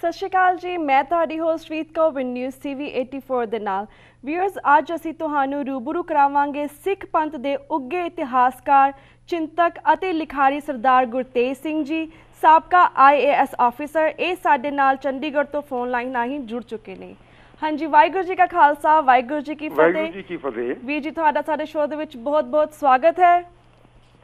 ਸਤਿ ਸ਼੍ਰੀ ਅਕਾਲ ਜੀ, ਮੈਂ ਤੁਹਾਡੀ ਹੋਸਟ ਰੀਤ ਕੌਰ ਵਿਨ ਨਿਊਜ਼ TV 84 ਦੇ ਨਾਲ। ਵੀਅਰਸ, ਅੱਜ ਅਸੀਂ ਤੁਹਾਨੂੰ ਰੂਬਰੂ ਕਰਾਵਾਂਗੇ ਸਿੱਖ ਪੰਥ ਦੇ ਉੱਘੇ ਇਤਿਹਾਸਕਾਰ, ਚਿੰਤਕ ਅਤੇ ਲਿਖਾਰੀ ਸਰਦਾਰ ਗੁਰਤੇਜ ਸਿੰਘ ਜੀ, ਸਾਬਕਾ IAS ਆਫਿਸਰ। ਇਹ ਸਾਡੇ ਨਾਲ ਚੰਡੀਗੜ੍ਹ ਤੋਂ ਫੋਨ ਲਾਈਨ ਰਾਹੀਂ ਜੁੜ ਚੁੱਕੇ ਨੇ। ਹਾਂਜੀ, ਵਾਹਿਗੁਰੂ ਜੀ ਕਾ ਖਾਲਸਾ, ਵਾਹਿਗੁਰੂ ਜੀ ਕੀ ਫਤਿਹ। ਵਾਹਿਗੁਰੂ ਜੀ ਕੀ ਫਤਿਹ। ਵੀਰ ਜੀ, ਤੁਹਾਡਾ ਸਾਡੇ ਸ਼ੋਅ ਦੇ ਵਿੱਚ ਬਹੁਤ-ਬਹੁਤ ਸਵਾਗਤ ਹੈ।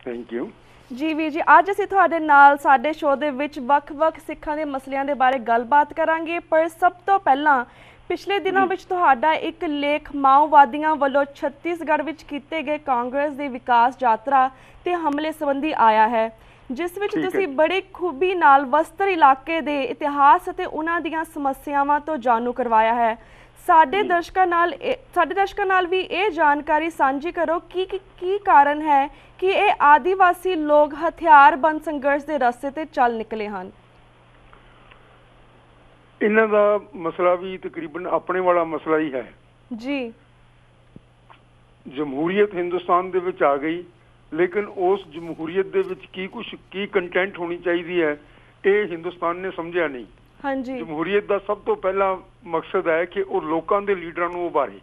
ਥੈਂਕ ਯੂ ਜੀ ਵੀਰ ਜੀ, ਅੱਜ ਅਸੀਂ ਤੁਹਾਡੇ ਨਾਲ ਸਾਡੇ ਸ਼ੋਅ ਦੇ ਵਿੱਚ ਵੱਖ-ਵੱਖ ਸਿੱਖਾਂ ਦੇ ਮਸਲਿਆਂ ਦੇ ਬਾਰੇ ਗੱਲਬਾਤ ਕਰਾਂਗੇ। ਪਰ ਸਭ ਤੋਂ ਪਹਿਲਾਂ ਪਿਛਲੇ ਦਿਨਾਂ ਵਿੱਚ ਤੁਹਾਡਾ ਇੱਕ ਲੇਖ ਮਾਓਵਾਦੀਆਂ ਵੱਲੋਂ ਛੱਤੀਸਗੜ੍ਹ ਵਿੱਚ ਕੀਤੇ ਗਏ ਕਾਂਗਰਸ ਦੇ ਵਿਕਾਸ ਯਾਤਰਾ ਤੇ ਹਮਲੇ ਸੰਬੰਧੀ ਆਇਆ ਹੈ, ਜਿਸ ਵਿੱਚ ਤੁਸੀਂ ਬੜੀ ਖੂਬੀ ਨਾਲ ਵਸਤਰ ਇਲਾਕੇ ਦੇ ਇਤਿਹਾਸ ਅਤੇ ਉਹਨਾਂ ਦੀਆਂ ਸਮੱਸਿਆਵਾਂ ਤੋਂ ਜਾਣੂ ਕਰਵਾਇਆ ਹੈ। ਸਾਡੇ ਦਰਸ਼ਕਾਂ ਨਾਲ ਵੀ ਇਹ ਜਾਣਕਾਰੀ ਸਾਂਝੀ ਕਰੋ ਕਿ ਕੀ ਕਾਰਨ ਹੈ ਕਿ ਇਹ ਆਦੀਵਾਸੀ ਲੋਕ ਹਥਿਆਰਬੰਦ ਸੰਘਰਸ਼ ਦੇ ਰਸਤੇ ਤੇ ਚੱਲ ਨਿਕਲੇ ਹਨ। ਇਹਨਾਂ ਦਾ ਮਸਲਾ ਵੀ ਤਕਰੀਬਨ ਆਪਣੇ ਵਾਲਾ ਮਸਲਾ ਹੀ ਹੈ ਜੀ। ਜਮਹੂਰੀਅਤ ਹਿੰਦੁਸਤਾਨ ਦੇ ਵਿੱਚ ਆ ਗਈ, ਲੇਕਿਨ ਉਸ ਜਮਹੂਰੀਅਤ ਦੇ ਵਿੱਚ ਕੀ ਕੰਟੈਂਟ ਹੋਣੀ ਚਾਹੀਦੀ ਹੈ, ਇਹ ਹਿੰਦੁਸਤਾਨ ਨੇ ਸਮਝਿਆ ਨਹੀਂ। ਹਾਂਜੀ। ਜਮਹੂਰੀਅਤ ਦਾ ਸਭ ਤੋਂ ਪਹਿਲਾ ਮਕਸਦ ਹੈ ਕਿ ਉਹ ਲੋਕਾਂ ਦੇ ਲੀਡਰਾਂ ਨੂੰ ਉਭਾਰੇ,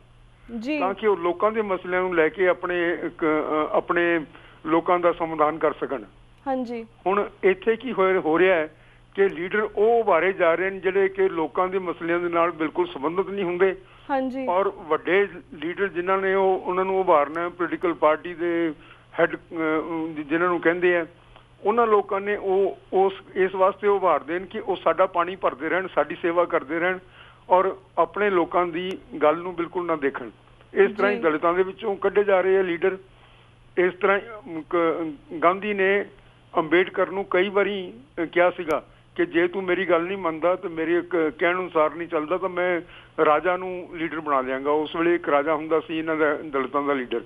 ਤਾਂ ਕਿ ਉਹ ਲੋਕਾਂ ਦੇ ਮਸਲਿਆਂ ਨੂੰ ਲੈ ਕੇ ਆਪਣੇ ਲੋਕਾਂ ਦਾ ਸਮਾਧਾਨ ਕਰ ਸਕਣ। ਹਾਂਜੀ। ਹੁਣ ਇੱਥੇ ਕੀ ਹੋ ਰਿਹਾ ਹੈ ਕਿ ਲੀਡਰ ਉਹ ਉਭਾਰੇ ਜਾ ਰਹੇ ਨੇ ਜਿਹੜੇ ਕਿ ਲੋਕਾਂ ਦੇ ਮਸਲਿਆਂ ਦੇ ਨਾਲ ਬਿਲਕੁਲ ਸੰਬੰਧਿਤ ਨਹੀਂ ਹੁੰਦੇ। ਹਾਂਜੀ। ਔਰ ਵੱਡੇ ਲੀਡਰ ਜਿਨ੍ਹਾਂ ਨੇ ਉਹਨਾਂ ਨੂੰ ਉਭਾਰਨਾ, ਪੋਲੀਟੀਕਲ ਪਾਰਟੀ ਦੇ ਹੈਡ ਜਿਨ੍ਹਾਂ ਨੂੰ ਕਹਿੰਦੇ ਆ, ਉਹਨਾਂ ਲੋਕਾਂ ਨੇ ਇਸ ਵਾਸਤੇ ਉਭਾਰਦੇ ਨੇ ਕਿ ਉਹ ਸਾਡਾ ਪਾਣੀ ਭਰਦੇ ਰਹਿਣ, ਸਾਡੀ ਸੇਵਾ ਕਰਦੇ ਰਹਿਣ ਔਰ ਆਪਣੇ ਲੋਕਾਂ ਦੀ ਗੱਲ ਨੂੰ ਬਿਲਕੁਲ ਨਾ ਦੇਖਣ। ਇਸ ਤਰ੍ਹਾਂ ਹੀ ਦਲਿਤਾਂ ਦੇ ਵਿੱਚੋਂ ਕੱਢੇ ਜਾ ਰਹੇ ਆ ਲੀਡਰ। ਇਸ ਤਰ੍ਹਾਂ ਗਾਂਧੀ ਨੇ ਅੰਬੇਡਕਰ ਨੂੰ ਕਈ ਵਾਰੀ ਕਿਹਾ ਸੀਗਾ ਕਿ ਜੇ ਤੂੰ ਮੇਰੀ ਗੱਲ ਨਹੀਂ ਮੰਨਦਾ ਤੇ ਮੇਰੇ ਕਹਿਣ ਅਨੁਸਾਰ ਨਹੀਂ ਚੱਲਦਾ ਤਾਂ ਮੈਂ ਰਾਜਾ ਨੂੰ ਲੀਡਰ ਬਣਾ ਦਿਆਂਗਾ। ਉਸ ਵੇਲੇ ਇੱਕ ਰਾਜਾ ਹੁੰਦਾ ਸੀ ਇਹਨਾਂ ਦਾ, ਦਲਿਤਾਂ ਦਾ ਲੀਡਰ।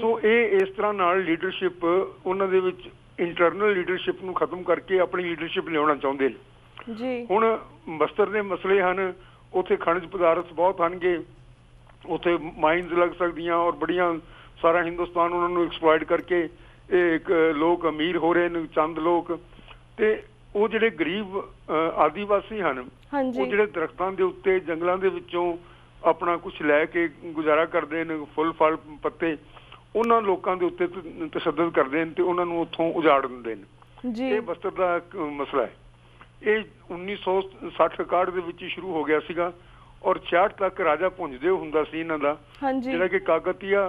ਸੋ ਇਹ ਇਸ ਤਰ੍ਹਾਂ ਨਾਲ ਲੀਡਰਸ਼ਿਪ ਉਹਨਾਂ ਦੇ ਵਿੱਚ ਇੰਟਰਨਲ ਲੀਡਰਸ਼ਿਪ ਨੂੰ ਖਤਮ ਕਰਕੇ ਆਪਣੀ ਲੀਡਰਸ਼ਿਪ ਲਿਆਉਣਾ ਚਾਹੁੰਦੇ ਨੇ। ਹੁਣ ਬਸਤਰ ਦੇ ਮਸਲੇ ਹਨ, ਉੱਥੇ ਖਣਿਜ ਪਦਾਰਥ ਬਹੁਤ ਹਨਗੇ, ਉੱਥੇ ਮਾਈਨਸ ਲੱਗ ਸਕਦੀਆਂ ਔਰ ਬੜੀਆਂ ਸਾਰਾ ਹਿੰਦੁਸਤਾਨ ਉਹਨਾਂ ਨੂੰ ਐਕਸਪਲੋਇਟ ਕਰਕੇ ਇਹ ਲੋਕ ਅਮੀਰ ਹੋ ਰਹੇ ਨੇ, ਚੰਦ ਲੋਕ। ਤੇ ਉਹ ਜਿਹੜੇ ਗਰੀਬ ਆਦੀਵਾਸੀ ਹਨ, ਉਹ ਜਿਹੜੇ ਦਰਖਤਾਂ ਦੇ ਉੱਤੇ ਜੰਗਲਾਂ ਦੇ ਵਿੱਚੋਂ ਆਪਣਾ ਕੁਛ ਲੈ ਕੇ ਗੁਜ਼ਾਰਾ ਕਰਦੇ ਨੇ, ਫੁੱਲ ਫਲ ਪੱਤੇ, ਉਹਨਾਂ ਲੋਕਾਂ ਦੇ ਉੱਤੇ ਤਸ਼ੱਦਦ ਕਰਦੇ ਨੇ ਤੇ ਉਹਨਾਂ ਨੂੰ ਉੱਥੋਂ ਉਜਾੜ ਦਿੰਦੇ ਨੇ। ਇਹ ਬਸਤਰ ਦਾ ਇੱਕ ਮਸਲਾ ਹੈ। ਇਹ 1960-61 ਦੇ ਵਿੱਚ ਹੀ ਸ਼ੁਰੂ ਹੋ ਗਿਆ ਸੀਗਾ ਔਰ 66 ਤੱਕ ਰਾਜਾ ਪੁੰਜਦੇਵ ਹੁੰਦਾ ਸੀ ਇਹਨਾਂ ਦਾ, ਜਿਹੜਾ ਕਿ ਕਾਕਤੀਆ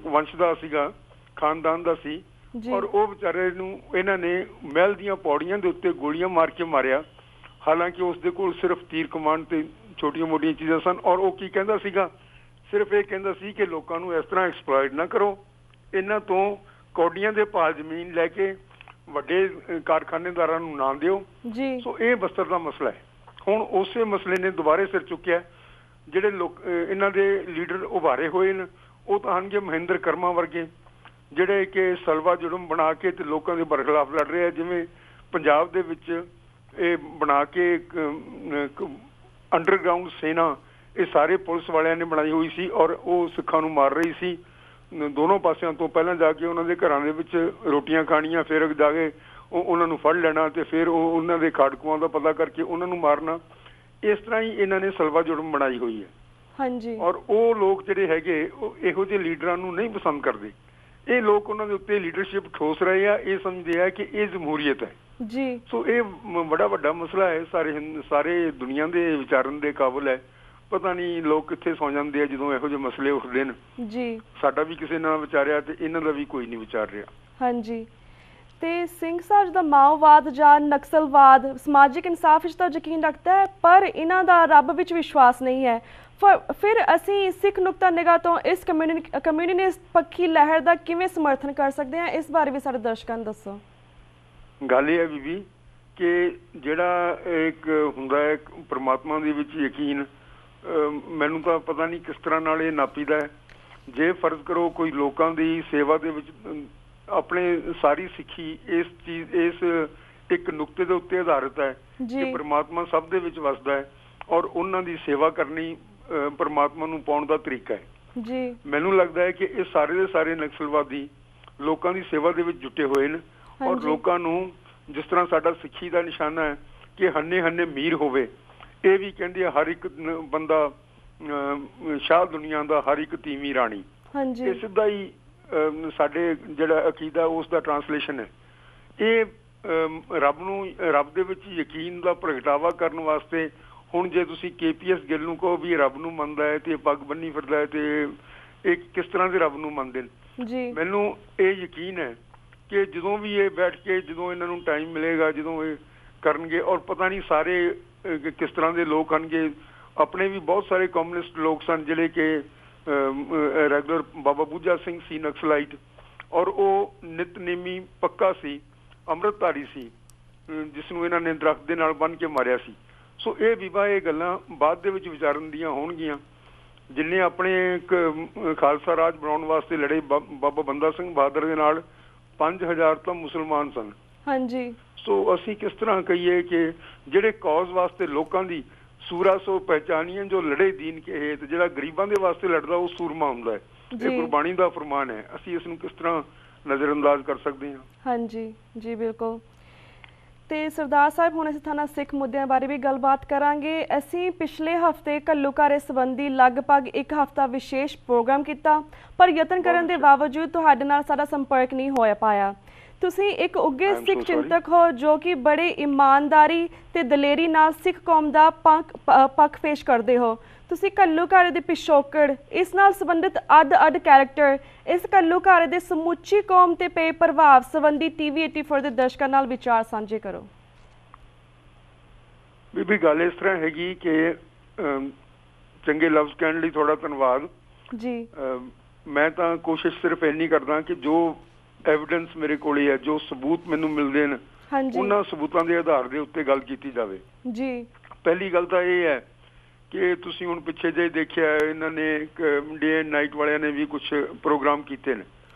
ਵੰਸ਼ ਦਾ ਸੀਗਾ, ਖਾਨਦਾਨ ਦਾ ਸੀ। ਔਰ ਉਹ ਵਿਚਾਰੇ ਨੂੰ ਇਹਨਾਂ ਨੇ ਮਹਿਲ ਦੀਆਂ ਪੌੜੀਆਂ ਦੇ ਉੱਤੇ ਗੋਲੀਆਂ ਮਾਰ ਕੇ ਮਾਰਿਆ। ਹਾਲਾਂਕਿ ਉਸ ਦੇ ਕੋਲ ਸਿਰਫ ਤੀਰ ਕਮਾਨ ਤੇ ਛੋਟੀਆਂ ਮੋਟੀਆਂ ਚੀਜ਼ਾਂ ਸਨ। ਔਰ ਉਹ ਕੀ ਕਹਿੰਦਾ ਸੀਗਾ, ਸਿਰਫ ਇਹ ਕਹਿੰਦਾ ਸੀ ਕਿ ਲੋਕਾਂ ਨੂੰ ਇਸ ਤਰ੍ਹਾਂ ਐਕਸਪਲੋਇਟ ਨਾ ਕਰੋ, ਇਹਨਾਂ ਤੋਂ ਕੌਡੀਆਂ ਦੇ ਭਾਅ ਜ਼ਮੀਨ ਲੈ ਕੇ ਵੱਡੇ ਕਾਰਖਾਨੇਦਾਰਾਂ ਨੂੰ ਨਾ ਦਿਓ। ਸੋ ਇਹ ਬਸਤਰ ਦਾ ਮਸਲਾ ਹੈ। ਹੁਣ ਉਸੇ ਮਸਲੇ ਨੇ ਦੁਬਾਰੇ ਸਿਰ ਚੁੱਕਿਆ। ਜਿਹੜੇ ਲੋਕ ਇਹਨਾਂ ਦੇ ਲੀਡਰ ਉਭਾਰੇ ਹੋਏ ਨੇ ਉਹ ਤਾਂ ਹਨਗੇ ਮਹਿੰਦਰ ਕਰਮਾ ਵਰਗੇ, ਜਿਹੜੇ ਕਿ ਸਲਵਾ ਜੁਰਮ ਬਣਾ ਕੇ ਤੇ ਲੋਕਾਂ ਦੇ ਬਰਖਲਾਫ ਲੜ ਰਹੇ ਆ। ਜਿਵੇਂ ਪੰਜਾਬ ਦੇ ਵਿੱਚ ਇਹ ਬਣਾ ਕੇ ਅੰਡਰਗਰਾਊਂਡ ਸੈਨਾ, ਇਹ ਸਾਰੇ ਪੁਲਿਸ ਵਾਲਿਆਂ ਨੇ ਬਣਾਈ ਹੋਈ ਸੀ ਔਰ ਉਹ ਸਿੱਖਾਂ ਨੂੰ ਮਾਰ ਰਹੀ ਸੀ ਦੋਨੋਂ ਪਾਸਿਆਂ ਤੋਂ। ਪਹਿਲਾਂ ਜਾ ਕੇ ਉਹਨਾਂ ਦੇ ਘਰਾਂ ਦੇ ਵਿੱਚ ਰੋਟੀਆਂ ਖਾਣੀਆਂ, ਫਿਰ ਜਾ ਕੇ ਉਹਨਾਂ ਨੂੰ ਫੜ ਲੈਣਾ ਤੇ ਫਿਰ ਉਹਨਾਂ ਦੇ ਖਾੜਕੂਆਂ ਦਾ ਪਤਾ ਕਰਕੇ ਉਹਨਾਂ ਨੂੰ ਮਾਰਨਾ। ਇਸ ਤਰ੍ਹਾਂ ਹੀ ਇਹਨਾਂ ਨੇ ਸਲਵਾ ਜੁਰਮ ਬਣਾਈ ਹੋਈ ਹੈ। ਔਰ ਉਹ ਲੋਕ ਜਿਹੜੇ ਹੈਗੇ ਉਹ ਇਹੋ ਜਿਹੇ ਲੀਡਰਾਂ ਨੂੰ ਨਹੀਂ ਪਸੰਦ ਕਰਦੇ। ਇਹ ਲੋਕ ਉਹਨਾਂ ਦੇ ਉੱਤੇ ਲੀਡਰਸ਼ਿਪ ਠੋਸ ਰਹੇ ਆ, ਇਹ ਸਮਝਦੇ ਆ ਕਿ ਇਹ ਜਮਹੂਰੀਅਤ ਹੈ। ਸੋ ਇਹ ਬੜਾ ਵੱਡਾ ਮਸਲਾ ਹੈ, ਸਾਰੇ ਦੁਨੀਆ ਦੇ ਵਿਚਾਰਨ ਦੇ ਕਾਬਲ ਹੈ। ਪਤਾ ਨਹੀਂ ਲੋਕ ਕਿੱਥੇ ਸੌ ਜਾਂਦੇ ਆ ਜਦੋਂ ਇਹੋ ਜਿਹੇ ਮਸਲੇ ਉੱਠਦੇ ਨੇ। ਸਾਡਾ ਵੀ ਕਿਸੇ ਨਾਲ ਵਿਚਾਰਿਆ ਤੇ ਇਹਨਾਂ ਦਾ ਵੀ ਕੋਈ ਨਹੀਂ ਵਿਚਾਰ ਰਿਹਾ। ਹਾਂਜੀ। ਤੇ ਸਿੰਘ ਸਾਹਿਬ ਦਾ ਮਾਓਵਾਦ ਜਾਂ ਨਕਸਲਵਾਦ ਸਮਾਜਿਕ ਇਨਸਾਫ ਵਿੱਚ ਤਾਂ ਯਕੀਨ ਰੱਖਦਾ ਹੈ, ਪਰ ਇਹਨਾਂ ਦਾ ਰੱਬ ਵਿੱਚ ਵਿਸ਼ਵਾਸ ਨਹੀਂ ਹੈ। ਫਿਰ ਅਸੀਂ ਸਿੱਖ ਨੁਕਤਾ ਨਿਗਾਹ ਤੋਂ ਇਸ ਕਮਿਊਨਿਸਟ ਪੱਖੀ ਲਹਿਰ ਦਾ ਕਿਵੇਂ ਸਮਰਥਨ ਕਰ ਸਕਦੇ ਹਾਂ, ਇਸ ਬਾਰੇ ਵੀ ਸਾਡੇ ਦਰਸ਼ਕਾਂ ਨੂੰ ਦੱਸੋ। ਗੱਲ ਇਹ ਹੈ ਬੀਬੀ ਕਿ ਜਿਹੜਾ ਇੱਕ ਹੁੰਦਾ ਹੈ ਪਰਮਾਤਮਾ ਦੇ ਵਿੱਚ ਯਕੀਨ, ਮੈਨੂੰ ਤਾਂ ਪਤਾ ਨਹੀਂ ਕਿਸ ਤਰ੍ਹਾਂ ਨਾਲ ਇਹ ਨਾਪੀਦਾ ਹੈ। ਜੇ ਫਰਜ਼ ਕਰੋ ਕੋਈ ਲੋਕਾਂ ਦੀ ਸੇਵਾ ਦੇ ਵਿੱਚ ਆਪਣੇ ਸਾਰੀ ਸਿੱਖੀ ਇਸ ਇੱਕ ਨੁਕਤੇ ਦੇ ਉੱਤੇ ਆਧਾਰਿਤ ਹੈ ਕਿ ਪਰਮਾਤਮਾ ਸਭ ਦੇ ਵਿੱਚ ਵਸਦਾ ਹੈ ਔਰ ਉਹਨਾਂ ਦੀ ਸੇਵਾ ਕਰਨੀ ਪਰਮਾਤਮਾ ਨੂੰ ਪਾਉਣ ਦਾ ਤਰੀਕਾ ਹੈ। ਮੈਨੂੰ ਲੱਗਦਾ ਹੈ ਕਿ ਇਹ ਸਾਰੇ ਦੇ ਸਾਰੇ ਨਕਸਲਵਾਦੀ ਲੋਕਾਂ ਦੀ ਸੇਵਾ ਦੇ ਵਿੱਚ ਜੁਟੇ ਹੋਏ ਨੇ ਔਰ ਲੋਕਾਂ ਨੂੰ ਜਿਸ ਤਰ੍ਹਾਂ ਸਾਡਾ ਸਿੱਖੀ ਦਾ ਨਿਸ਼ਾਨਾ ਹੈ ਕਿ ਹੰਨੇ ਹੰਨੇ ਮੀਰ ਹੋਵੇ। ਇਹ ਵੀ ਕਹਿੰਦੇ ਆ ਹਰ ਇੱਕ ਬੰਦਾ ਸ਼ਾਹ ਦੁਨੀਆ ਦਾ, ਹਰ ਇੱਕ ਤੀਵੀਂ ਰਾਣੀ। ਇਹ ਸਿੱਧਾ ਹੀ ਸਾਡੇ ਜਿਹੜਾ ਅਕੀਦਾ ਉਸ ਦਾ ਟਰਾਂਸਲੇਸ਼ਨ ਹੈ। ਇਹ ਰੱਬ ਦੇ ਵਿੱਚ ਯਕੀਨ ਦਾ ਪ੍ਰਗਟਾਵਾ ਕਰਨ ਵਾਸਤੇ ਹੁਣ ਜੇ ਤੁਸੀਂ KPS ਗਿੱਲ ਨੂੰ ਕਹੋ ਵੀ ਰੱਬ ਨੂੰ ਮੰਨਦਾ ਹੈ ਤੇ ਪੱਗ ਬੰਨੀ ਫਿਰਦਾ ਹੈ ਤੇ ਇਹ ਕਿਸ ਤਰ੍ਹਾਂ ਦੇ ਰੱਬ ਨੂੰ ਮੰਨਦੇ ਨੇ। ਮੈਨੂੰ ਇਹ ਯਕੀਨ ਹੈ ਕਿ ਜਦੋਂ ਵੀ ਇਹ ਬੈਠ ਕੇ, ਜਦੋਂ ਇਹਨਾਂ ਨੂੰ ਟਾਈਮ ਮਿਲੇਗਾ, ਜਦੋਂ ਇਹ ਕਰਨਗੇ, ਔਰ ਪਤਾ ਨਹੀਂ ਸਾਰੇ ਕਿਸ ਤਰ੍ਹਾਂ ਦੇ ਲੋਕ ਹਨਗੇ। ਆਪਣੇ ਵੀ ਬਹੁਤ ਸਾਰੇ ਕਮਿਊਨਿਸਟ ਲੋਕ ਸਨ ਜਿਹੜੇ ਕਿ ਰੈਗੂਲਰ ਬਾਬਾ ਬੂਝਾ ਸਿੰਘ ਸੀ ਨਕਸਲਾਈਟ, ਔਰ ਉਹ ਨਿਤਨੇਮੀ ਪੱਕਾ ਸੀ, ਅੰਮ੍ਰਿਤਧਾਰੀ ਸੀ, ਜਿਸ ਨੂੰ ਇਹਨਾਂ ਨੇ ਦਰਖਤ ਦੇ ਨਾਲ ਬੰਨ੍ਹ ਕੇ ਮਾਰਿਆ ਸੀ। ਸੋ ਇਹ ਵਿਵਾਹ, ਇਹ ਗੱਲਾਂ ਬਾਅਦ ਦੇ ਵਿੱਚ ਵਿਚਾਰਨ ਦੀਆਂ ਹੋਣਗੀਆਂ। ਜਿੰਨੇ ਆਪਣੇ ਇੱਕ ਖਾਲਸਾ ਰਾਜ ਬਣਾਉਣ ਵਾਸਤੇ ਲੜੇ, ਬਾਬਾ ਬੰਦਾ ਸਿੰਘ ਬਹਾਦਰ ਦੇ ਨਾਲ 5000 ਤਾਂ ਮੁਸਲਮਾਨ ਸਨ। ਸੋ ਅਸੀਂ ਕਿਸ ਤਰ੍ਹਾਂ ਕਹੀਏ ਕਿ ਜਿਹੜੇ ਕੌਜ਼ ਵਾਸਤੇ ਲੋਕਾਂ ਦੀ ਸੂਰਾ ਸੋ ਪਹਿਚਾਨੀਆਂ ਜੋ ਲੜੇ ਦੀਨ ਕੇ ਹੇਤ, ਜਿਹੜਾ ਗਰੀਬਾਂ ਦੇ ਵਾਸਤੇ ਲੜਦਾ ਉਹ ਸੂਰਮਾ ਹੁੰਦਾ ਹੈ। ਇਹ ਗੁਰਬਾਣੀ ਦਾ ਫਰਮਾਨ ਹੈ। ਅਸੀਂ ਇਸ ਨੂੰ ਕਿਸ ਤਰ੍ਹਾਂ ਨਜ਼ਰਅੰਦਾਜ਼ ਕਰ ਸਕਦੇ ਹਾਂ? ਜੀ ਬਿਲਕੁਲ। ਤੇ ਸਰਦਾਰ ਸਾਹਿਬ, ਹੁਣ ਅਸੀਂ ਤੁਹਾਨੂੰ ਸਿੱਖ ਮੁੱਦਿਆਂ ਬਾਰੇ ਵੀ ਗੱਲਬਾਤ ਕਰਾਂਗੇ। ਅਸੀਂ ਪਿਛਲੇ ਹਫ਼ਤੇ ਘੱਲੂਘਾਰੇ ਸੰਬੰਧੀ ਲਗਭਗ ਇੱਕ ਹਫ਼ਤਾ ਵਿਸ਼ੇਸ਼ ਪ੍ਰੋਗਰਾਮ ਕੀਤਾ, ਪਰ ਯਤਨ ਕਰਨ ਦੇ ਬਾਵਜੂਦ ਤੁਹਾਡੇ ਨਾਲ ਸਾਡਾ ਸੰਪਰਕ ਨਹੀਂ ਹੋ ਪਾਇਆ। ਤੁਸੀਂ ਇੱਕ ਉੱਘੇ ਸਿੱਖ ਚਿੰਤਕ ਹੋ ਜੋ ਕਿ ਬੜੇ ਇਮਾਨਦਾਰੀ ਤੇ ਦਲੇਰੀ ਨਾਲ ਸਿੱਖ ਕੌਮ ਦਾ ਪੱਖ ਪੇਸ਼ ਕਰਦੇ ਹੋ। ਤੁਸੀਂ ਘੱਲੂਘਾਰੇ ਦੇ ਪਿਛੋਕੜ, ਇਸ ਨਾਲ ਸੰਬੰਧਿਤ ਅੱਡ ਕੈਰੈਕਟਰ, ਇਸ ਘੱਲੂਘਾਰੇ ਦੇ ਸਮੁੱਚੀ ਕੌਮ ਤੇ ਪਏ ਪ੍ਰਭਾਵ ਸੰਬੰਧੀ TV84 ਦੇ ਦਰਸ਼ਕਾਂ ਨਾਲ ਵਿਚਾਰ ਸਾਂਝੇ ਕਰੋ। ਬੀਬੀ, ਗੱਲ ਇਸ ਤਰ੍ਹਾਂ ਹੈਗੀ ਕਿ ਚੰਗੇ ਲਫ਼ਜ਼ ਕਹਿਣ ਲਈ ਤੁਹਾਡਾ ਧੰਨਵਾਦ ਜੀ। ਮੈਂ ਤਾਂ ਕੋਸ਼ਿਸ਼ ਸਿਰਫ ਇੰਨੀ ਕਰਦਾ ਕਿ ਜੋ ਐਵੀਡੈਂਸ ਮੇਰੇ ਕੋਲ ਹੈ, ਜੋ ਸਬੂਤ ਮੈਨੂੰ ਮਿਲਦੇ ਨੇ, ਉਹਨਾਂ ਸਬੂਤਾਂ ਦੇ ਆਧਾਰ ਦੇ ਉੱਤੇ ਗੱਲ ਕੀਤੀ ਜਾਵੇ ਜੀ। ਪਹਿਲੀ ਗੱਲ ਤਾਂ ਇਹ ਹੈ ਕਿ ਤੁਸੀਂ ਹੁਣ ਪਿੱਛੇ ਜਿਹੇ ਦੇਖਿਆ, ਇਹਨਾਂ ਨੇ ਡੇ ਐਂਡ ਨਾਈਟ ਵਾਲਿਆਂ ਨੇ ਵੀ ਕੁਝ ਪ੍ਰੋਗਰਾਮ ਕੀਤੇ ਨੇ।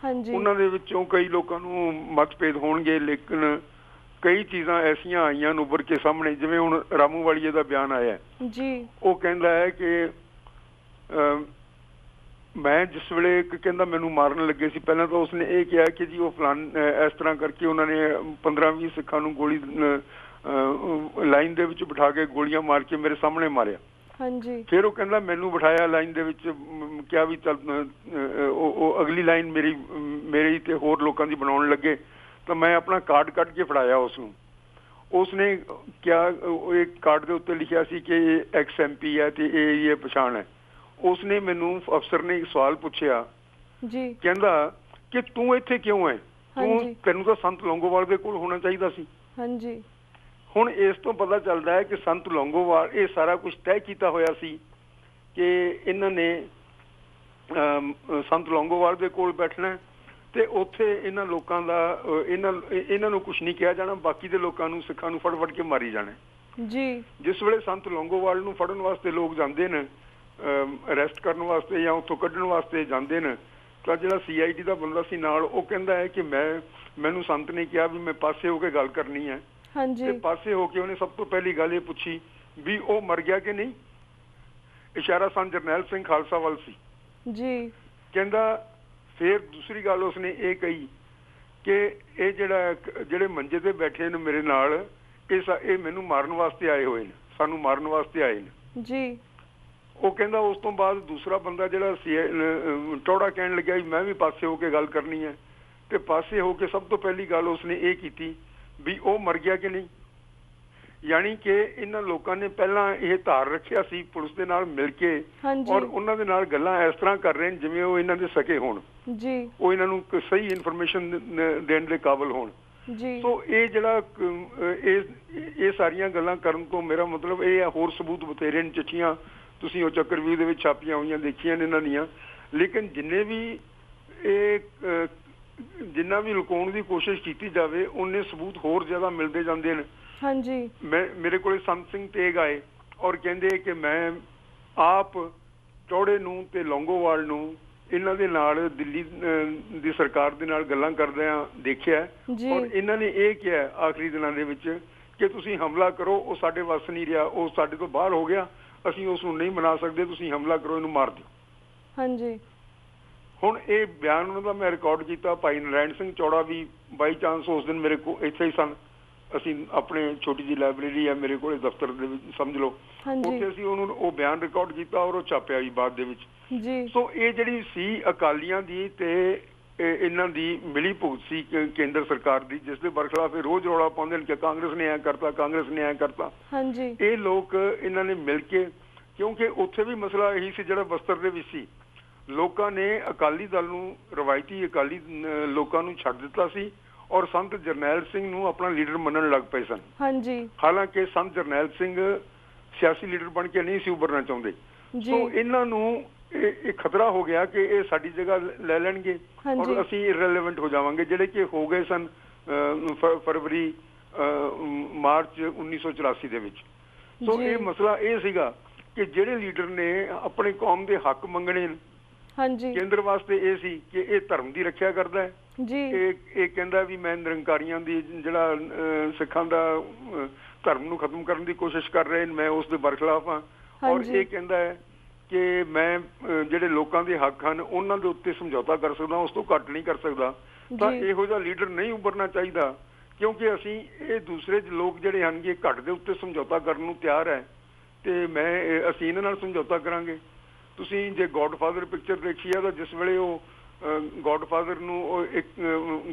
ਉਹਨਾਂ ਦੇ ਵਿੱਚੋਂ ਕਈ ਲੋਕਾਂ ਨੂੰ ਮਤਭੇਦ ਹੋਣਗੇ, ਲੇਕਿਨ ਕਈ ਚੀਜ਼ਾਂ ਐਸੀਆਂ ਆਈਆਂ ਨੇ ਉੱਭਰ ਕੇ ਸਾਹਮਣੇ। ਜਿਵੇਂ ਹੁਣ ਰਾਮੂ ਵਾਲੀਏ ਦਾ ਬਿਆਨ ਆਇਆ ਜੀ, ਉਹ ਕਹਿੰਦਾ ਹੈ ਕਿ ਮੈਂ ਜਿਸ ਵੇਲੇ ਕਹਿੰਦਾ ਮੈਨੂੰ ਮਾਰਨ ਲੱਗੇ ਸੀ, ਪਹਿਲਾਂ ਤਾਂ ਉਸਨੇ ਇਹ ਕਿਹਾ ਕਿ ਜੀ ਉਹ ਇਸ ਤਰ੍ਹਾਂ ਕਰਕੇ ਉਹਨਾਂ ਨੇ 15-20 ਸਿੱਖਾਂ ਨੂੰ ਗੋਲੀ ਲਾਈਨ ਦੇ ਵਿੱਚ ਬਿਠਾ ਕੇ ਗੋਲੀਆਂ ਮਾਰ ਕੇ ਮੇਰੇ ਸਾਹਮਣੇ ਮਾਰਿਆ। ਫਿਰ ਉਹ ਕਹਿੰਦਾ ਮੈਨੂੰ ਬਿਠਾਇਆ ਲਾਈਨ ਦੇ ਵਿੱਚ, ਕਿਹਾ ਵੀ ਚੱਲ ਉਹ ਅਗਲੀ ਲਾਈਨ ਮੇਰੀ ਤੇ ਹੋਰ ਲੋਕਾਂ ਦੀ ਬਣਾਉਣ ਲੱਗੇ ਤਾਂ ਮੈਂ ਆਪਣਾ ਕਾਰਡ ਕੱਢ ਕੇ ਫੜਾਇਆ ਉਸਨੂੰ। ਉਸਨੇ ਕਿਹਾ, ਇੱਕ ਕਾਰਡ ਦੇ ਉੱਤੇ ਲਿਖਿਆ ਸੀ ਕਿ ਇਹ XMP ਹੈ ਤੇ ਇਹ ਪਛਾਣ ਹੈ। ਉਸਨੇ ਮੈਨੂੰ, ਅਫਸਰ ਨੇ ਇੱਕ ਸਵਾਲ ਪੁੱਛਿਆ ਜੀ, ਕਹਿੰਦਾ ਕਿ ਤੂੰ ਇੱਥੇ ਕਿਉਂ ਹੈ? ਤੈਨੂੰ ਤਾਂ ਸੰਤ ਲੌਂਗੋਵਾਲ ਦੇ ਕੋਲ ਹੋਣਾ ਚਾਹੀਦਾ ਸੀ। ਹੁਣ ਇਸ ਤੋਂ ਪਤਾ ਚੱਲਦਾ ਹੈ ਕਿ ਸੰਤ ਲੌਂਗੋਵਾਲ, ਇਹ ਸਾਰਾ ਕੁਝ ਤੈਅ ਕੀਤਾ ਹੋਇਆ ਸੀ ਕਿ ਇਹਨਾਂ ਨੇ ਸੰਤ ਲੌਂਗੋਵਾਲ ਦੇ ਕੋਲ ਬੈਠਣਾ ਤੇ ਉੱਥੇ ਇਹਨਾਂ ਲੋਕਾਂ ਦਾ ਇਹਨਾਂ ਨੂੰ ਕੁਝ ਨਹੀਂ ਕਿਹਾ ਜਾਣਾ, ਬਾਕੀ ਦੇ ਲੋਕਾਂ ਨੂੰ, ਸਿੱਖਾਂ ਨੂੰ ਫੜ ਕੇ ਮਾਰੀ ਜਾਣਾ ਜੀ। ਜਿਸ ਵੇਲੇ ਸੰਤ ਲੌਂਗੋਵਾਲ ਨੂੰ ਫੜਨ ਵਾਸਤੇ ਲੋਕ ਜਾਂਦੇ ਨੇ, ਅਰੈਸਟ ਕਰਨ ਵਾਸਤੇ ਜਾਂ ਉੱਥੋਂ ਕੱਢਣ ਵਾਸਤੇ ਜਾਂਦੇ ਨੇ, ਤਾਂ ਜਿਹੜਾ CID ਦਾ ਬੰਦਾ ਸੀ ਨਾਲ, ਉਹ ਕਹਿੰਦਾ ਹੈ ਕਿ ਮੈਨੂੰ ਸੰਤ ਨੇ ਕਿਹਾ ਵੀ ਮੈਂ ਪਾਸੇ ਹੋ ਕੇ ਗੱਲ ਕਰਨੀ ਹੈ। ਤੇ ਪਾਸੇ ਹੋ ਕੇ ਉਹਨੇ ਸਭ ਤੋਂ ਪਹਿਲੀ ਗੱਲ ਇਹ ਪੁੱਛੀ ਵੀ ਉਹ ਮਰ ਗਿਆ ਕਿ ਨਹੀਂ। ਇਸ਼ਾਰਾ ਸੰਤ ਜਰਨੈਲ ਸਿੰਘ ਖਾਲਸਾ ਵੱਲ ਸੀ ਜੀ। ਕਹਿੰਦਾ ਫਿਰ ਦੂਸਰੀ ਗੱਲ ਉਸਨੇ ਇਹ ਕਹੀ ਕਿ ਇਹ ਜਿਹੜੇ ਮੰਜੇ ਤੇ ਬੈਠੇ ਨੇ ਮੇਰੇ ਨਾਲ, ਇਹ ਮੈਨੂੰ ਮਾਰਨ ਵਾਸਤੇ ਆਏ ਹੋਏ ਨੇ, ਸਾਨੂੰ ਮਾਰਨ ਵਾਸਤੇ ਆਏ ਨੇ ਜੀ। ਉਹ ਕਹਿੰਦਾ ਉਸ ਤੋਂ ਬਾਅਦ ਦੂਸਰਾ ਬੰਦਾ ਜਿਹੜਾ ਟੌੜਾ ਕਹਿਣ ਲੱਗਿਆ ਵੀ ਮੈਂ ਵੀ ਪਾਸੇ ਹੋ ਕੇ ਗੱਲ ਕਰਨੀ ਹੈ, ਤੇ ਪਾਸੇ ਹੋ ਕੇ ਸਭ ਤੋਂ ਪਹਿਲੀ ਗੱਲ ਉਸਨੇ ਇਹ ਕੀਤੀ ਵੀ ਉਹ ਮਰ ਗਿਆ ਕਿ ਨਹੀਂ। ਯਾਨੀ ਕਿ ਇਹਨਾਂ ਲੋਕਾਂ ਨੇ ਪਹਿਲਾਂ ਇਹ ਧਾਰ ਰੱਖਿਆ ਸੀ ਪੁਲਿਸ ਦੇ ਨਾਲ ਮਿਲ ਕੇ, ਔਰ ਉਹਨਾਂ ਦੇ ਨਾਲ ਗੱਲਾਂ ਇਸ ਤਰ੍ਹਾਂ ਕਰ ਰਹੇ ਨੇ ਜਿਵੇਂ ਉਹ ਇਹਨਾਂ ਦੇ ਸਕੇ ਹੋਣ ਜੀ, ਉਹ ਇਹਨਾਂ ਨੂੰ ਸਹੀ ਇਨਫੋਰਮੇਸ਼ਨ ਦੇਣ ਦੇ ਕਾਬਲ ਹੋਣ ਜੀ। ਸੋ ਇਹ ਜਿਹੜਾ ਇਹ ਸਾਰੀਆਂ ਗੱਲਾਂ ਕਰਨ ਤੋਂ ਮੇਰਾ ਮਤਲਬ ਇਹ ਹੈ, ਹੋਰ ਸਬੂਤ ਬਥੇਰੇ ਨੇ, ਚਿੱਠੀਆਂ ਤੁਸੀਂ ਉਹ ਚੱਕਰਵੀਰ ਦੇ ਵਿੱਚ ਛਾਪੀਆਂ ਹੋਈਆਂ ਦੇਖੀਆਂ ਨੇ ਇਹਨਾਂ ਦੀਆਂ, ਲੇਕਿਨ ਜਿੰਨਾ ਵੀ ਲੁਕਾਉਣ ਦੀ ਕੋਸ਼ਿਸ਼ ਕੀਤੀ ਜਾਵੇ ਉਹਨੇ ਸਬੂਤ ਹੋਰ ਜ਼ਿਆਦਾ ਮਿਲਦੇ ਜਾਂਦੇ ਨੇ। ਮੇਰੇ ਕੋਲ ਸੰਤ ਸਿੰਘ ਤੇਗ ਆਏ ਔਰ ਕਹਿੰਦੇ ਕਿ ਮੈਂ ਆਪ ਚੌੜੇ ਨੂੰ ਤੇ ਲੌਂਗੋਵਾਲ ਨੂੰ ਇਹਨਾਂ ਦੇ ਨਾਲ ਦਿੱਲੀ ਦੀ ਸਰਕਾਰ ਦੇ ਨਾਲ ਗੱਲਾਂ ਕਰਦਿਆਂ ਦੇਖਿਆ, ਔਰ ਇਹਨਾਂ ਨੇ ਇਹ ਕਿਹਾ ਆਖਰੀ ਦਿਨਾਂ ਦੇ ਵਿੱਚ ਕਿ ਤੁਸੀਂ ਹਮਲਾ ਕਰੋ, ਉਹ ਸਾਡੇ ਵੱਸ ਨਹੀਂ ਰਿਹਾ, ਉਹ ਸਾਡੇ ਤੋਂ ਬਾਹਰ ਹੋ ਗਿਆ, ਅਸੀਂ ਉਸ ਨੂੰ ਨਹੀਂ ਮਨਾ ਸਕਦੇ, ਤੁਸੀਂ ਹਮਲਾ ਕਰੋ, ਇਹਨੂੰ ਮਾਰ ਦਿਓ। ਹੁਣ ਇਹ ਬਿਆਨ ਉਹਨਾਂ ਦਾ ਮੈਂ ਰਿਕਾਰਡ ਕੀਤਾ। ਭਾਈ ਨਰਾਇਣ ਸਿੰਘ ਚੌੜਾ ਵੀ ਬਾਈ ਚਾਂਸ ਉਸ ਦਿਨ ਮੇਰੇ ਕੋਲ ਇੱਥੇ ਹੀ ਸਨ ਅਸੀਂ ਆਪਣੇ ਛੋਟੀ ਜਿਹੀ ਲਾਇਬ੍ਰੇਰੀ ਹੈ ਮੇਰੇ ਕੋਲੇ ਦਫ਼ਤਰ ਦੇ ਵਿੱਚ ਸਮਝ ਲਓ, ਉੱਥੇ ਅਸੀਂ ਉਹਨੂੰ ਉਹ ਬਿਆਨ ਰਿਕਾਰਡ ਕੀਤਾ ਔਰ ਉਹ ਛਾਪਿਆ ਜੀ ਬਾਅਦ ਦੇ ਵਿੱਚ ਜੀ। ਸੋ ਇਹ ਜਿਹੜੀ ਸੀ ਅਕਾਲੀਆਂ ਦੀ ਤੇ ਇਹਨਾਂ ਦੀ ਮਿਲੀ ਭੁਗਤ ਸੀ ਕੇਂਦਰ ਸਰਕਾਰ ਦੀ, ਜਿਸ ਦੇ ਬਰਖਲਾਫ ਇਹ ਰੋਜ਼ ਰੌਲਾ ਪਾਉਂਦੇ ਨੇ ਕਿ ਕਾਂਗਰਸ ਨੇ ਐਂ ਕਰਤਾ, ਕਾਂਗਰਸ ਨੇ ਐਂ ਕਰਤਾ। ਇਹ ਲੋਕ ਇਹਨਾਂ ਨੇ ਮਿਲ ਕੇ, ਕਿਉਂਕਿ ਉੱਥੇ ਵੀ ਮਸਲਾ ਇਹੀ ਸੀ ਜਿਹੜਾ ਬਸਤਰ ਦੇ ਵਿੱਚ ਸੀ, ਲੋਕਾਂ ਨੇ ਅਕਾਲੀ ਦਲ ਨੂੰ, ਰਵਾਇਤੀ ਅਕਾਲੀ ਲੋਕਾਂ ਨੂੰ ਛੱਡ ਦਿੱਤਾ ਸੀ ਔਰ ਸੰਤ ਜਰਨੈਲ ਸਿੰਘ ਨੂੰ ਆਪਣਾ ਲੀਡਰ ਮੰਨਣ ਲੱਗ ਪਏ ਸਨ। ਹਾਲਾਂਕਿ ਸੰਤ ਜਰਨੈਲ ਸਿੰਘ ਸਿਆਸੀ ਲੀਡਰ ਬਣ ਕੇ ਨਹੀਂ ਸੀ ਉੱਭਰਨਾ ਚਾਹੁੰਦੇ। ਸੋ ਇਹਨਾਂ ਨੂੰ ਇਹ ਖਤਰਾ ਹੋ ਗਿਆ ਕਿ ਇਹ ਸਾਡੀ ਜਗ੍ਹਾ ਲੈ ਲੈਣਗੇ ਔਰ ਅਸੀਂ ਇਰਰੈਲੇਵੈਂਟ ਹੋ ਜਾਵਾਂਗੇ, ਜਿਹੜੇ ਕਿ ਹੋ ਗਏ ਸਨ ਫਰਵਰੀ ਮਾਰਚ 1984 ਦੇ ਵਿੱਚ। ਸੋ ਇਹ ਮਸਲਾ ਇਹ ਸੀਗਾ ਕਿ ਜਿਹੜੇ ਲੀਡਰ ਨੇ ਆਪਣੇ ਕੌਮ ਦੇ ਹੱਕ ਮੰਗਣੇ, ਕੇਂਦਰ ਵਾਸਤੇ ਇਹ ਸੀ ਕਿ ਇਹ ਧਰਮ ਦੀ ਰੱਖਿਆ ਕਰਦਾ ਹੈ, ਇਹ ਕਹਿੰਦਾ ਵੀ ਮੈਂ ਨਿਰੰਕਾਰੀਆਂ ਦੀ ਜਿਹੜਾ ਸਿੱਖਾਂ ਦਾ ਧਰਮ ਨੂੰ ਖਤਮ ਕਰਨ ਦੀ ਕੋਸ਼ਿਸ਼ ਕਰ ਰਹੇ, ਮੈਂ ਉਸ ਦੇ ਬਰਖਲਾਫ ਹਾਂ, ਔਰ ਇਹ ਕਹਿੰਦਾ ਹੈ ਕਿ ਮੈਂ ਜਿਹੜੇ ਲੋਕਾਂ ਦੇ ਹੱਕ ਹਨ ਉਹਨਾਂ ਦੇ ਉੱਤੇ ਸਮਝੌਤਾ ਕਰ ਸਕਦਾ, ਉਸ ਤੋਂ ਘੱਟ ਨਹੀਂ ਕਰ ਸਕਦਾ। ਤਾਂ ਇਹੋ ਜਿਹਾ ਲੀਡਰ ਨਹੀਂ ਉੱਭਰਨਾ ਚਾਹੀਦਾ, ਕਿਉਂਕਿ ਅਸੀਂ ਇਹ ਦੂਸਰੇ ਲੋਕ ਜਿਹੜੇ ਹਨ ਇਹ ਘੱਟ ਦੇ ਉੱਤੇ ਸਮਝੌਤਾ ਕਰਨ ਨੂੰ ਤਿਆਰ ਹੈ ਤੇ ਅਸੀਂ ਇਹਨਾਂ ਨਾਲ ਸਮਝੌਤਾ ਕਰਾਂਗੇ। ਤੁਸੀਂ ਜੇ ਗੋਡਫਾਦਰ ਪਿਕਚਰ ਦੇਖੀ ਆ ਤਾਂ ਜਿਸ ਵੇਲੇ ਉਹ ਗੋਡਫਾਦਰ ਨੂੰ ਉਹ ਇੱਕ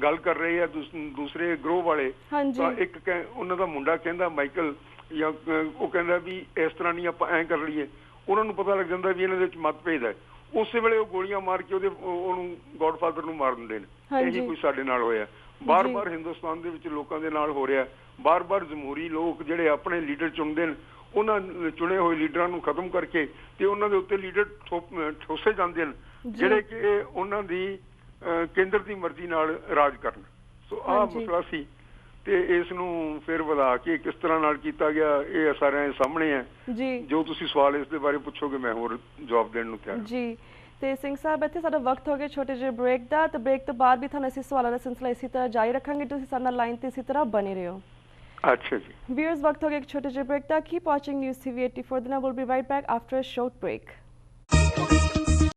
ਗੱਲ ਕਰ ਰਹੇ ਆ ਦੂਸਰੇ ਗਰੋਹ ਵਾਲੇ, ਤਾਂ ਇੱਕ ਉਹਨਾਂ ਦਾ ਮੁੰਡਾ ਕਹਿੰਦਾ ਮਾਈਕਲ, ਜਾਂ ਉਹ ਕਹਿੰਦਾ ਵੀ ਇਸ ਤਰ੍ਹਾਂ ਨਹੀਂ ਆਪਾਂ ਐਂ ਕਰ ਲਈਏ, ਉਹਨਾਂ ਨੂੰ ਪਤਾ ਲੱਗ ਜਾਂਦਾ ਵੀ ਇਹਨਾਂ ਦੇ ਵਿੱਚ ਮਤਭੇਦ ਹੈ, ਉਸੇ ਵੇਲੇ ਉਹ ਗੋਲੀਆਂ ਮਾਰ ਕੇ ਉਹਨੂੰ ਗੋਡਫਾਦਰ ਨੂੰ ਮਾਰ ਦਿੰਦੇ ਨੇ। ਇਹੀ ਕੁਝ ਸਾਡੇ ਨਾਲ ਹੋਇਆ, ਬਾਰ-ਬਾਰ ਹਿੰਦੁਸਤਾਨ ਦੇ ਵਿੱਚ ਲੋਕਾਂ ਦੇ ਨਾਲ ਹੋ ਰਿਹਾ। ਬਾਰ-ਬਾਰ ਜਮਹੂਰੀ ਲੋਕ ਜਿਹੜੇ ਆਪਣੇ ਲੀਡਰ ਚੁਣਦੇ ਨੇ, ਉਹਨਾਂ ਚੁਣੇ ਹੋਏ ਲੀਡਰਾਂ ਨੂੰ ਖਤਮ ਕਰਕੇ ਤੇ ਉਹਨਾਂ ਦੇ ਉੱਤੇ ਲੀਡਰ ਠੋਸੇ ਜਾਂਦੇ ਨੇ ਜਿਹੜੇ ਕਿ ਉਹਨਾਂ ਦੀ ਕੇਂਦਰ ਦੀ ਮਰਜ਼ੀ ਨਾਲ ਰਾਜ ਕਰਨ। ਸੋ ਆਹ ਮਸਲਾ ਸੀ ਤੇ ਇਸ ਨੂੰ ਫਿਰ ਵਧਾ ਕੇ ਕਿਸ ਤਰ੍ਹਾਂ ਨਾਲ ਕੀਤਾ ਗਿਆ ਇਹ ਸਾਰਿਆਂ ਦੇ ਸਾਹਮਣੇ ਹੈ। ਜੋ ਤੁਸੀਂ ਸਵਾਲ ਇਸ ਦੇ ਬਾਰੇ ਪੁੱਛੋਗੇ ਮੈਂ ਹੋਰ ਜਵਾਬ ਦੇਣ ਨੂੰ ਤਿਆਰ ਜੀ। ਤੇ ਸਿੰਘ ਸਾਹਿਬ ਇੱਥੇ ਸਾਡਾ ਵਕਤ ਹੋ ਗਿਆ ਛੋਟੇ ਜਿਹੇ ਬ੍ਰੇਕ ਦਾ, ਤੇ ਬ੍ਰੇਕ ਤੋਂ ਬਾਅਦ ਵੀ ਤੁਹਾਨੂੰ ਅਸੀਂ ਸਵਾਲਾਂ ਦਾ ਸਿਲਸਿਲਾ ਇਸੇ ਤਰ੍ਹਾਂ ਜਾਰੀ ਰੱਖਾਂਗੇ, ਤੁਸੀਂ ਸਾਡੇ ਨਾਲ ਲਾਈਨ ਤੇ ਇਸੇ ਤਰ੍ਹਾਂ ਬਣੇ ਰਹੋ। ਅੱਛਾ ਜੀ। ਵਿਊਅਰਸ, ਵਕਤ ਹੋ ਗਿਆ ਇੱਕ ਛੋਟੇ ਜਿਹੇ ਬ੍ਰੇਕ ਦਾ। Keep watching news TV 84, then I will be right back after a short break.